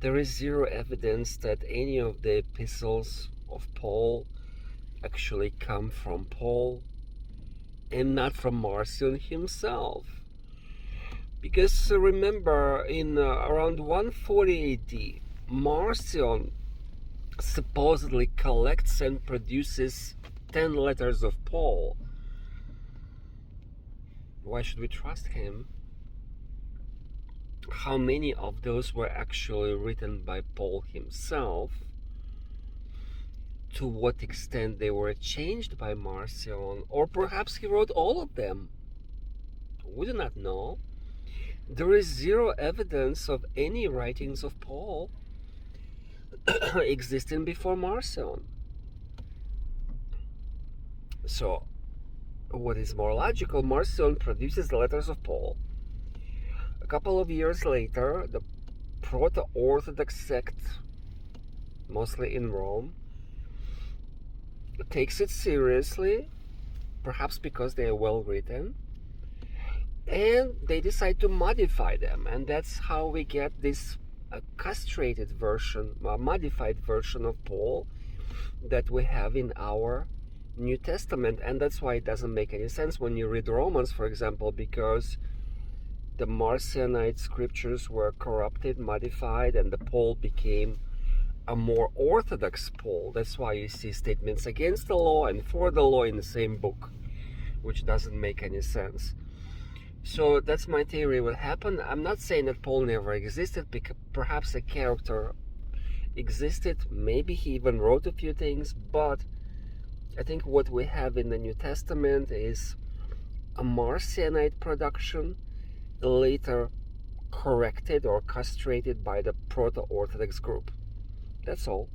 there is zero evidence that any of the epistles of Paul actually come from Paul and not from Marcion himself. Because remember, in around 140 AD, Marcion supposedly collects and produces 10 letters of Paul. Why should we trust him? How many of those were actually written by Paul himself? To what extent they were changed by Marcion? Or perhaps he wrote all of them? We do not know. There is zero evidence of any writings of Paul existing before Marcion. So, what is more logical? Marcion produces the letters of Paul. A couple of years later, the proto-Orthodox sect, mostly in Rome, takes it seriously, perhaps because they are well written, and they decide to modify them, and that's how we get this castrated version, a modified version of Paul that we have in our New Testament. And that's why it doesn't make any sense when you read Romans, for example, because the Marcionite scriptures were corrupted, modified, and the Paul became a more orthodox Paul. That's why you see statements against the law and for the law in the same book, which doesn't make any sense. So that's my theory what happened. I'm not saying that Paul never existed, because perhaps a character existed, maybe he even wrote a few things, but I think what we have in the New Testament is a Marcionite production, later corrected or castrated by the proto-Orthodox group. That's all.